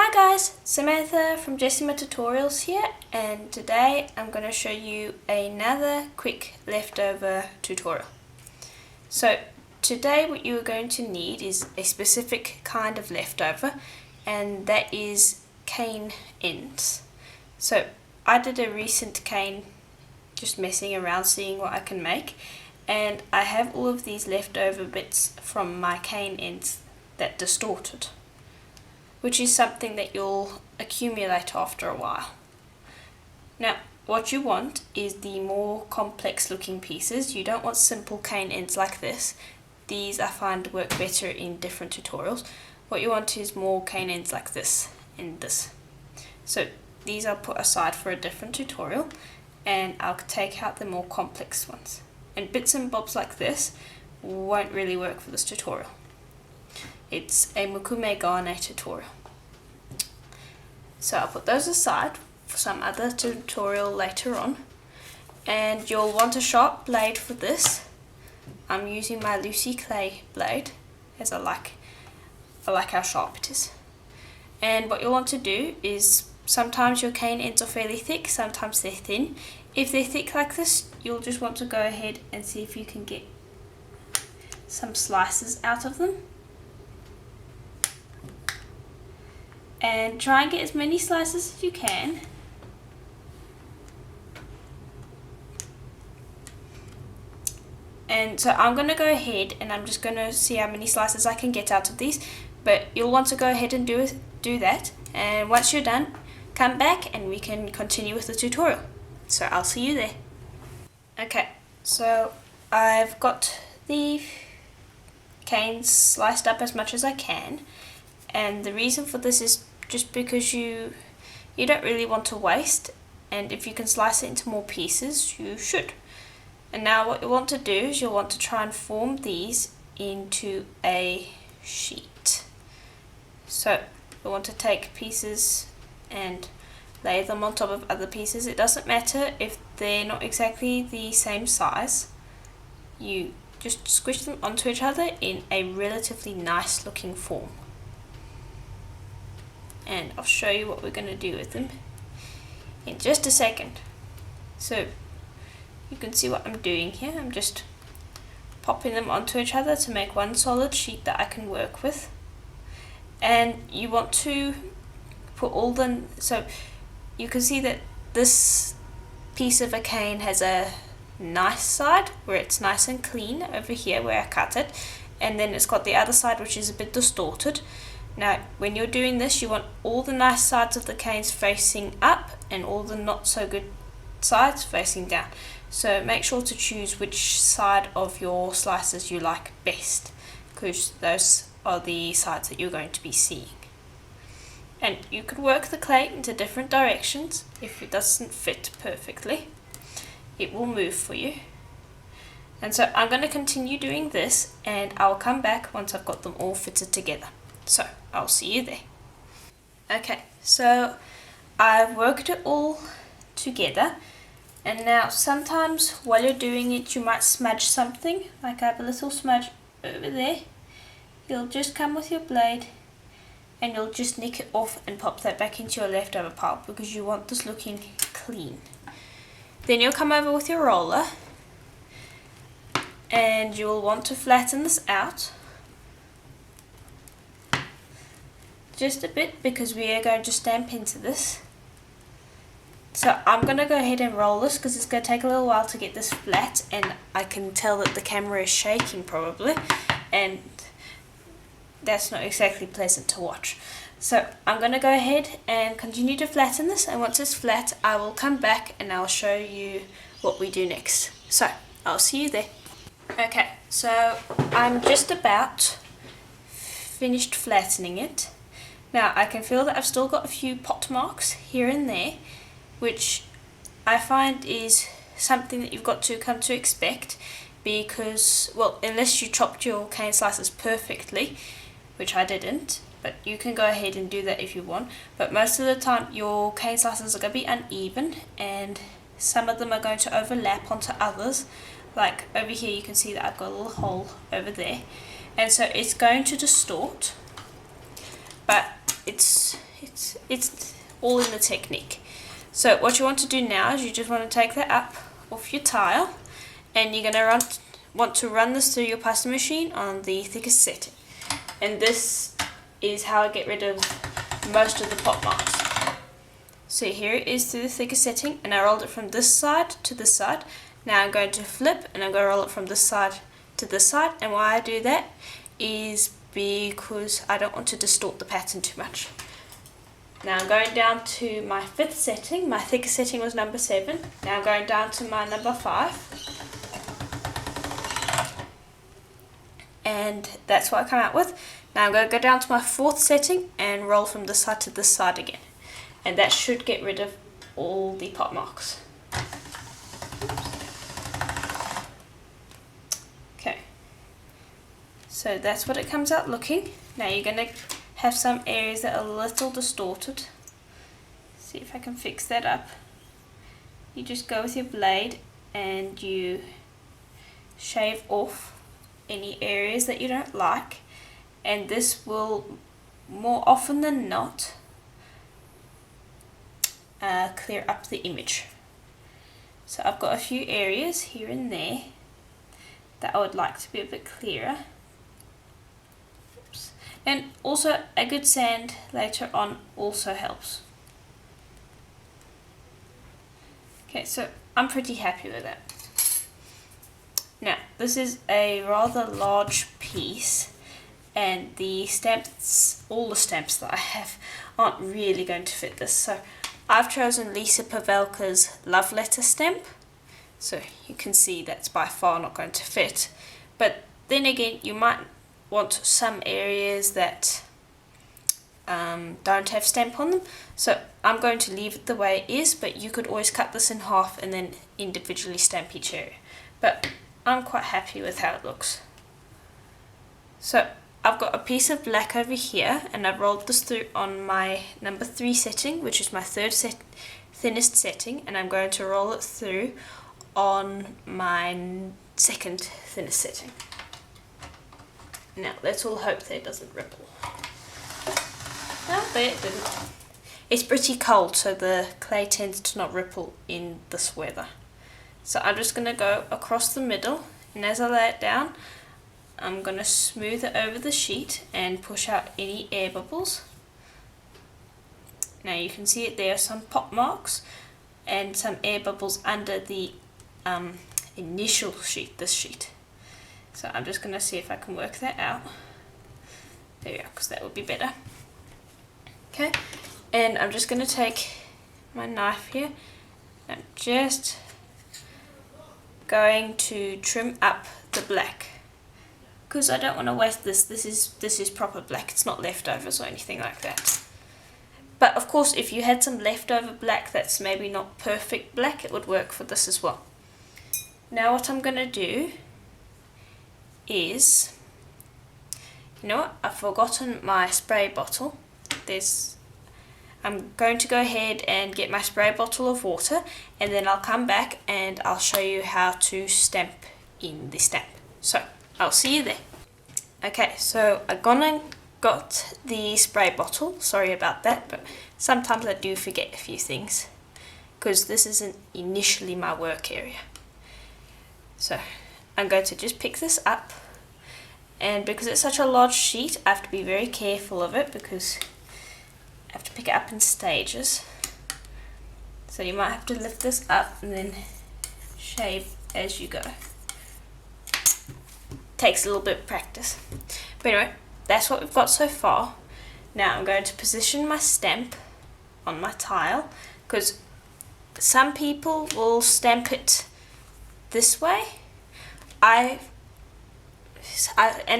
Hi guys, Samantha from Jessama Tutorials here, and today I'm going to show you another quick leftover tutorial. So today what you are going to need is a specific kind of leftover, and that is cane ends. So I did a recent cane, just messing around seeing what I can make, and I have all of these leftover bits from my cane ends that distorted, which is something that you'll accumulate after a while. Now, what you want is the more complex looking pieces. You don't want simple cane ends like this. These I find work better in different tutorials. What you want is more cane ends like this and this. So these I'll put aside for a different tutorial, and I'll take out the more complex ones. And bits and bobs like this won't really work for this tutorial. It's a Mokume Gane tutorial. So I'll put those aside for some other tutorial later on. And you'll want a sharp blade for this. I'm using my Lucy clay blade, as I like how sharp it is. And what you'll want to do is, sometimes your cane ends are fairly thick, sometimes they're thin. If they're thick like this, you'll just want to go ahead and see if you can get some slices out of them. And try and get as many slices as you can. And so I'm going to go ahead and I'm just going to see how many slices I can get out of these. But you'll want to go ahead and do that. And once you're done, come back and we can continue with the tutorial. So I'll see you there. Okay, so I've got the canes sliced up as much as I can. And the reason for this is just because you don't really want to waste, and if you can slice it into more pieces, you should. And now what you want to do is you'll want to try and form these into a sheet. So you want to take pieces and lay them on top of other pieces. It doesn't matter if they're not exactly the same size. You just squish them onto each other in a relatively nice looking form. And I'll show you what we're going to do with them in just a second. So you can see what I'm doing here. I'm just popping them onto each other to make one solid sheet that I can work with. And you want to put all the, so you can see that this piece of a cane has a nice side where it's nice and clean over here where I cut it, and then it's got the other side which is a bit distorted. Now, when you're doing this, you want all the nice sides of the canes facing up and all the not so good sides facing down. So make sure to choose which side of your slices you like best, because those are the sides that you're going to be seeing. And you could work the clay into different directions. If it doesn't fit perfectly, it will move for you. And so I'm going to continue doing this, and I'll come back once I've got them all fitted together. So I'll see you there. Okay, so I've worked it all together, and now sometimes while you're doing it you might smudge something. Like I have a little smudge over there. You'll just come with your blade and you'll just nick it off and pop that back into your leftover pile, because you want this looking clean. Then you'll come over with your roller and you'll want to flatten this out just a bit, because we are going to stamp into this. So I'm going to go ahead and roll this because it's going to take a little while to get this flat, and I can tell that the camera is shaking probably, and that's not exactly pleasant to watch. So I'm going to go ahead and continue to flatten this, and once it's flat I will come back and I'll show you what we do next. So I'll see you there. Okay, so I'm just about finished flattening it. Now I can feel that I've still got a few pot marks here and there, which I find is something that you've got to come to expect, because, well, unless you chopped your cane slices perfectly, which I didn't, but you can go ahead and do that if you want. But most of the time your cane slices are going to be uneven, and some of them are going to overlap onto others. Like over here you can see that I've got a little hole over there, and so it's going to distort. But it's it's all in the technique. So what you want to do now is you just want to take that up off your tile, and you're going to want to run this through your pasta machine on the thickest setting. And this is how I get rid of most of the pot marks. So here it is through the thickest setting, and I rolled it from this side to this side. Now I'm going to flip, and I'm going to roll it from this side to this side. And why I do that is because I don't want to distort the pattern too much. Now I'm going down to my 5th setting. My thickest setting was number 7. Now I'm going down to my number 5. And that's what I come out with. Now I'm going to go down to my 4th setting and roll from this side to this side again. And that should get rid of all the pot marks. Okay. So that's what it comes out looking. Now you're going to have some areas that are a little distorted. See if I can fix that up. You just go with your blade and you shave off any areas that you don't like, and this will more often than not clear up the image. So I've got a few areas here and there that I would like to be a bit clearer. Oops. And also a good sand later on also helps. Okay, so I'm pretty happy with that. Now this is a rather large piece, and the stamps, all the stamps that I have aren't really going to fit this. So I've chosen Lisa Pavelka's love letter stamp. So you can see that's by far not going to fit. But then again, you might want some areas that don't have stamp on them. So I'm going to leave it the way it is, but you could always cut this in half and then individually stamp each area. But I'm quite happy with how it looks. So I've got a piece of black over here, and I've rolled this through on my number 3 setting, which is my thinnest setting, and I'm going to roll it through on my 2nd thinnest setting. Now let's all hope that it doesn't ripple. No, but it didn't. It's pretty cold, so the clay tends to not ripple in this weather. So I'm just going to go across the middle, and as I lay it down, I'm going to smooth it over the sheet and push out any air bubbles. Now you can see it, there are some pop marks and some air bubbles under the initial sheet, this sheet. So I'm just going to see if I can work that out. There we are, because that would be better. Okay, and I'm just going to take my knife here, and I'm just going to trim up the black, because I don't want to waste this. This is proper black, it's not leftovers or anything like that. But of course, if you had some leftover black that's maybe not perfect black, it would work for this as well. Now what I'm going to do is, you know what, I've forgotten my spray bottle. I'm going to go ahead and get my spray bottle of water, and then I'll come back and I'll show you how to stamp in the stamp. So I'll see you there. Okay, so I got the spray bottle. Sorry about that, but sometimes I do forget a few things, because this isn't initially my work area. So I'm going to just pick this up, and because it's such a large sheet, I have to be very careful of it, because I have to pick it up in stages. So you might have to lift this up and then shave as you go. Takes a little bit of practice. But anyway, that's what we've got so far. Now I'm going to position my stamp on my tile, because some people will stamp it this way. And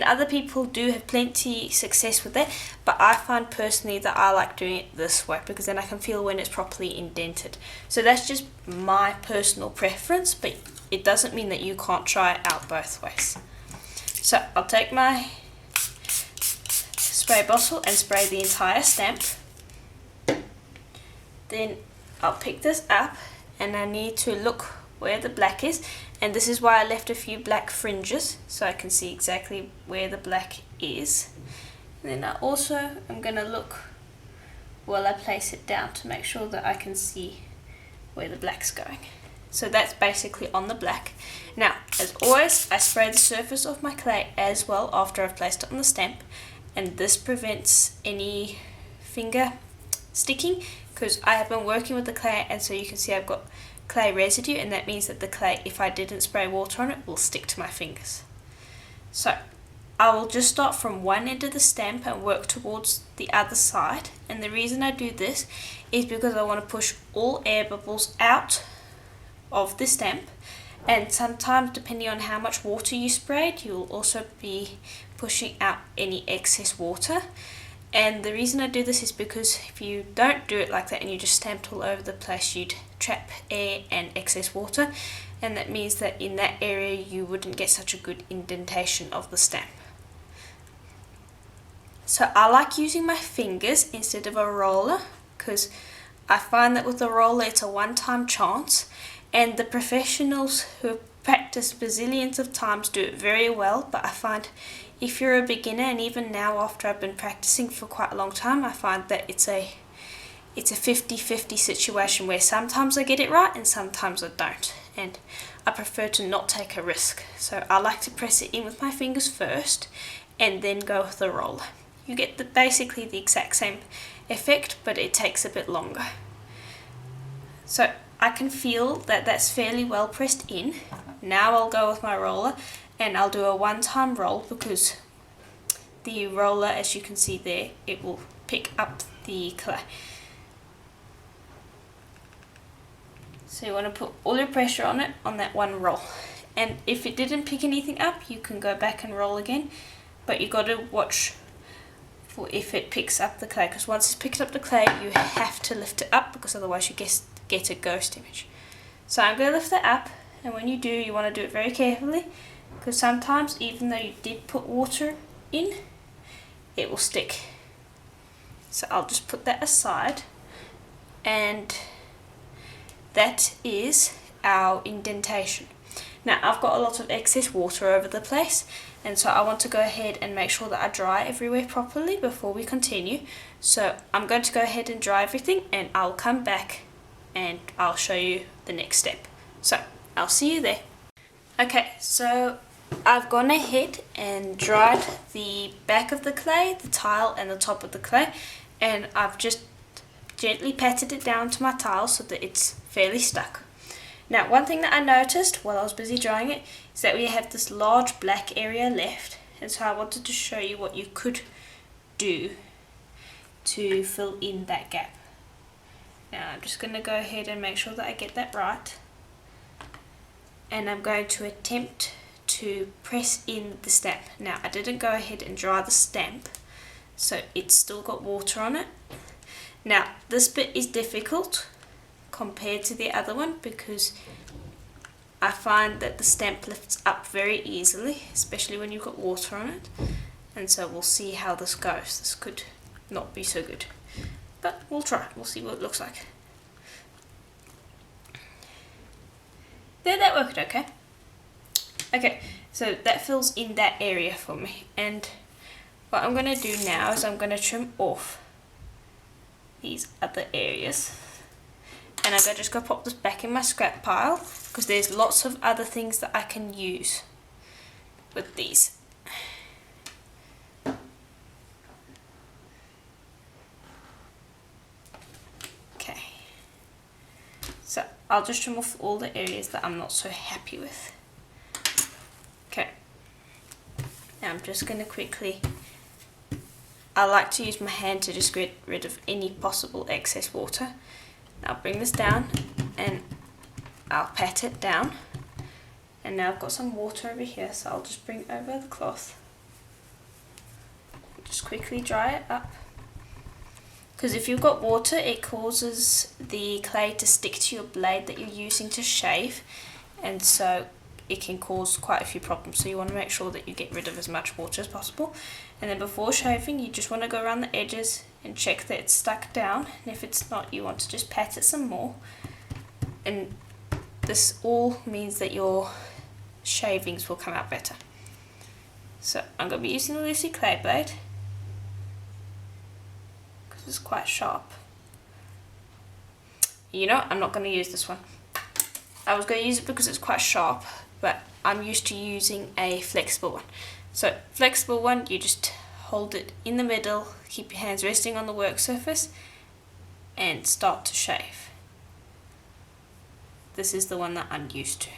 other people do have plenty success with that, but I find personally that I like doing it this way, because then I can feel when it's properly indented. So that's just my personal preference, but it doesn't mean that you can't try it out both ways. So I'll take my spray bottle and spray the entire stamp. Then I'll pick this up, and I need to look where the black is, and this is why I left a few black fringes, so I can see exactly where the black is. And then I also am going to look while I place it down to make sure that I can see where the black's going. So that's basically on the black. Now, as always, I spray the surface of my clay as well after I've placed it on the stamp, and this prevents any finger sticking because I have been working with the clay, and so you can see I've got clay residue, and that means that the clay, if I didn't spray water on it, will stick to my fingers. So I will just start from one end of the stamp and work towards the other side, and the reason I do this is because I want to push all air bubbles out of the stamp, and sometimes depending on how much water you sprayed, you will also be pushing out any excess water. And the reason I do this is because if you don't do it like that and you just stamped all over the place, you'd trap air and excess water, and that means that in that area you wouldn't get such a good indentation of the stamp. So I like using my fingers instead of a roller because I find that with a roller it's a one-time chance, and the professionals who have practiced bazillions of times do it very well, but I find if you're a beginner, and even now after I've been practicing for quite a long time, I find that it's a 50-50 situation where sometimes I get it right and sometimes I don't, and I prefer to not take a risk. So I like to press it in with my fingers first and then go with the roller. You get basically the exact same effect, but it takes a bit longer. So I can feel that that's fairly well pressed in. Now I'll go with my roller and I'll do a one-time roll because the roller, as you can see there, it will pick up the clay. So you want to put all your pressure on it on that one roll, and if it didn't pick anything up you can go back and roll again, but you got to watch for if it picks up the clay, because once it's picked up the clay you have to lift it up because otherwise you get a ghost image. So I'm going to lift it up, and when you do you want to do it very carefully because sometimes even though you did put water in, it will stick. So I'll just put that aside, and that is our indentation. Now I've got a lot of excess water over the place, and so I want to go ahead and make sure that I dry everywhere properly before we continue. So I'm going to go ahead and dry everything, and I'll come back and I'll show you the next step. So I'll see you there. Okay, so I've gone ahead and dried the back of the clay, the tile and the top of the clay, and I've just gently patted it down to my tile so that it's fairly stuck. Now one thing that I noticed while I was busy drying it is that we have this large black area left, and so I wanted to show you what you could do to fill in that gap. Now I'm just going to go ahead and make sure that I get that right, and I'm going to attempt to press in the stamp. Now I didn't go ahead and dry the stamp, so it's still got water on it. Now this bit is difficult compared to the other one because I find that the stamp lifts up very easily, especially when you've got water on it, and so we'll see how this goes. This could not be so good, but we'll try. We'll see what it looks like. There, that worked okay. Okay, so that fills in that area for me, and what I'm going to do now is I'm going to trim off these other areas, and I'm going to just go pop this back in my scrap pile because there's lots of other things that I can use with these. Okay, so I'll just trim off all the areas that I'm not so happy with. Okay, now I'm just going to quickly, I like to use my hand to just get rid of any possible excess water. I'll bring this down and I'll pat it down, and now I've got some water over here, so I'll just bring over the cloth, just quickly dry it up, because if you've got water it causes the clay to stick to your blade that you're using to shave, and so it can cause quite a few problems. So you want to make sure that you get rid of as much water as possible, and then before shaving you just want to go around the edges and check that it's stuck down, and if it's not you want to just pat it some more, and this all means that your shavings will come out better. So I'm going to be using the Lucy clay blade because because it's quite sharp. You know, I'm not going to use this one. I was going to use it because it's quite sharp, but I'm used to using a flexible one. So flexible one, you just hold it in the middle, keep your hands resting on the work surface, and start to shave. This is the one that I'm used to.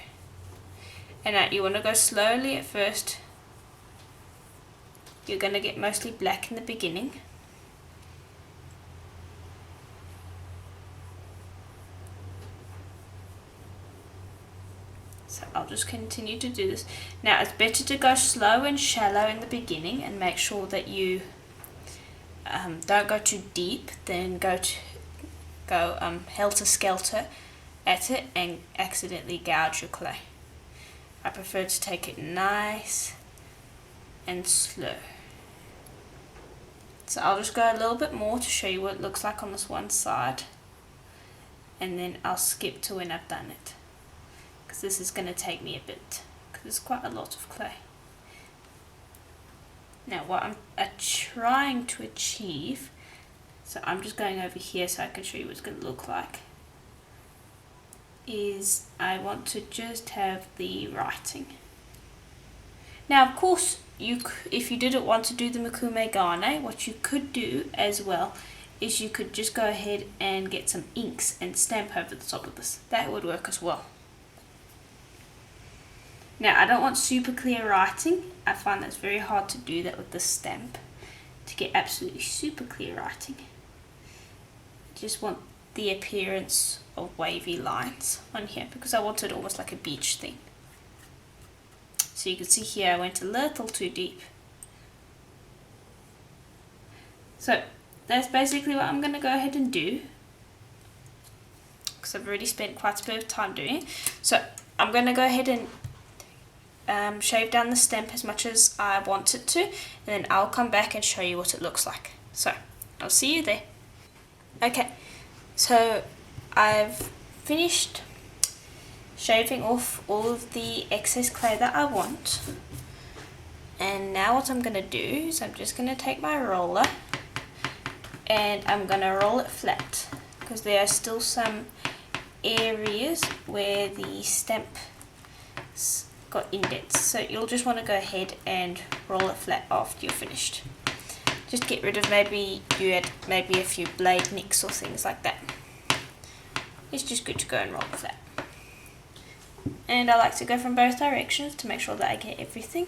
And now you want to go slowly at first. You're going to get mostly black in the beginning. So I'll just continue to do this. Now it's better to go slow and shallow in the beginning and make sure that you don't go too deep, then go helter-skelter at it and accidentally gouge your clay. I prefer to take it nice and slow. So I'll just go a little bit more to show you what it looks like on this one side, and then I'll skip to when I've done it, because this is going to take me a bit, because it's quite a lot of clay. Now what I'm trying to achieve, so I'm just going over here so I can show you what it's going to look like, is I want to just have the writing. Now of course, if you didn't want to do the Mokume Gane, what you could do as well is you could just go ahead and get some inks and stamp over the top of this. That would work as well. Now I don't want super clear writing. I find that's very hard to do that with the stamp, to get absolutely super clear writing. I just want the appearance of wavy lines on here because I wanted almost like a beach thing. So you can see here I went a little too deep. So that's basically what I'm going to go ahead and do, because I've already spent quite a bit of time doing it. So I'm going to go ahead and shave down the stamp as much as I want it to, and then I'll come back and show you what it looks like. So I'll see you there. Okay, so I've finished shaving off all of the excess clay that I want, and now what I'm going to do is I'm just going to take my roller and I'm going to roll it flat, because there are still some areas where the stamp got indents, so you'll just want to go ahead and roll it flat after you're finished. Just get rid of maybe a few blade nicks or things like that. It's just good to go and roll it flat. And I like to go from both directions to make sure that I get everything.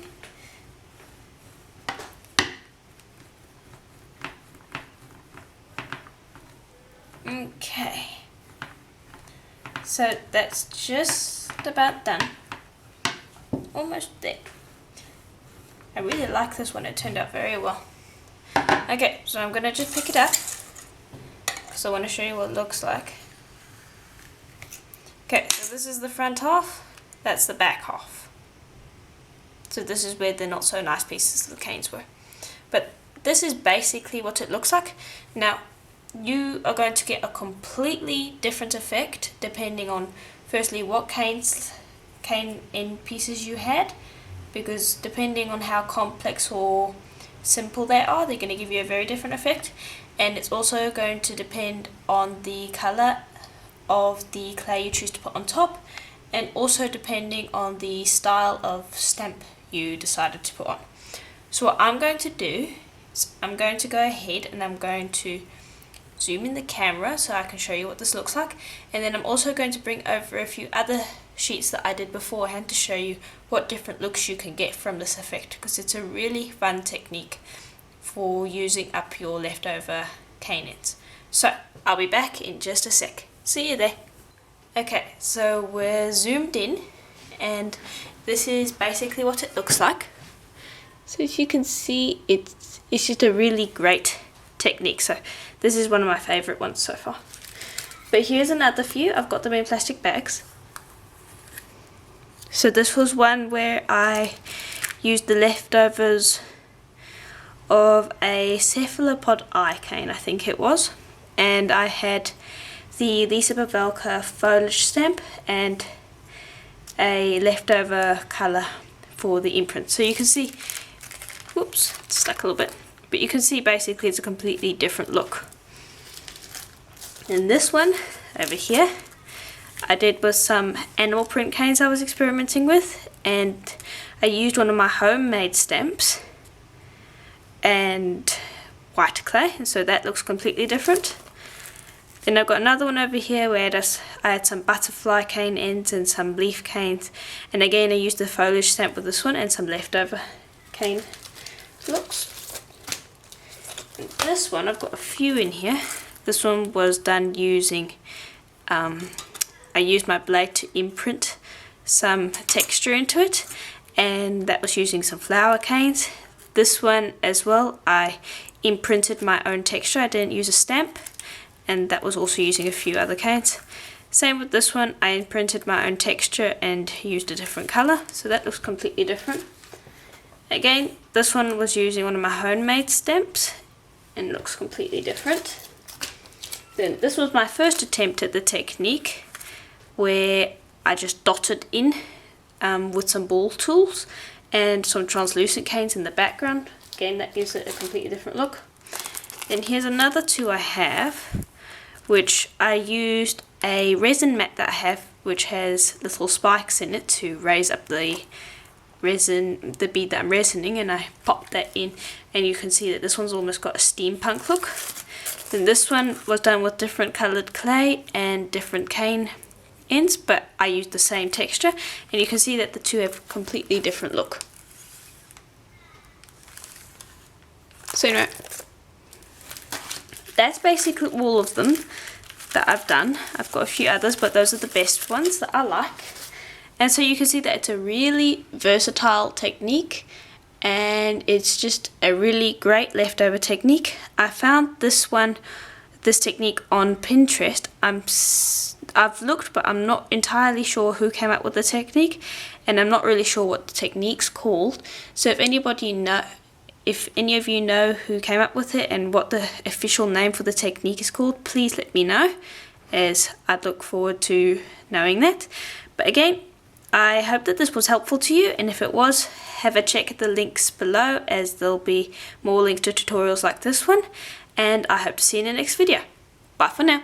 Okay, so that's just about done. Almost there. I really like this one, it turned out very well. Okay, so I'm going to just pick it up because I want to show you what it looks like. Okay, so this is the front half, that's the back half. So this is where the not so nice pieces of the canes were. But this is basically what it looks like. Now, you are going to get a completely different effect depending on, firstly, what cane end pieces you had, because depending on how complex or simple they are, they're going to give you a very different effect. And it's also going to depend on the colour of the clay you choose to put on top, and also depending on the style of stamp you decided to put on. So what I'm going to do is I'm going to go ahead and I'm going to zoom in the camera so I can show you what this looks like, and then I'm also going to bring over a few other sheets that I did beforehand to show you what different looks you can get from this effect, because it's a really fun technique for using up your leftover cane ends. So I'll be back in just a sec. See you there. Okay, so we're zoomed in and this is basically what it looks like. So as you can see, it's just a really great technique. So this is one of my favourite ones so far. But here's another few. I've got them in plastic bags. So this was one where I used the leftovers of a cephalopod eye cane, I think it was, and I had the Lisa Pavelka foliage stamp and a leftover colour for the imprint. So you can see, whoops, it's stuck a little bit, but you can see basically it's a completely different look. And this one over here I did with some animal print canes I was experimenting with, and I used one of my homemade stamps and white clay, and so that looks completely different. Then I've got another one over here where I had some butterfly cane ends and some leaf canes, and again I used the foliage stamp with this one and some leftover cane looks. And this one, I've got a few in here. This one was done using, I used my blade to imprint some texture into it, and that was using some flower canes. This one as well, I imprinted my own texture, I didn't use a stamp, and that was also using a few other canes. Same with this one, I imprinted my own texture and used a different colour, so that looks completely different. Again, this one was using one of my homemade stamps and looks completely different. Then this was my first attempt at the technique where I just dotted in with some ball tools and some translucent canes in the background. Again, that gives it a completely different look. Then here's another two I have, which I used a resin mat that I have, which has little spikes in it to raise up the resin, the bead that I'm resining, and I popped that in, and you can see that this one's almost got a steampunk look. Then this one was done with different coloured clay and different cane ends, but I used the same texture, and you can see that the two have a completely different look. So anyway, that's basically all of them that I've done. I've got a few others, but those are the best ones that I like. And so you can see that it's a really versatile technique, and it's just a really great leftover technique. I found this technique on Pinterest. I've looked, but I'm not entirely sure who came up with the technique, and I'm not really sure what the technique's called. So if any of you know who came up with it and what the official name for the technique is called, please let me know, as I'd look forward to knowing that. But again, I hope that this was helpful to you, and if it was, have a check at the links below, as there'll be more links to tutorials like this one, and I hope to see you in the next video. Bye for now.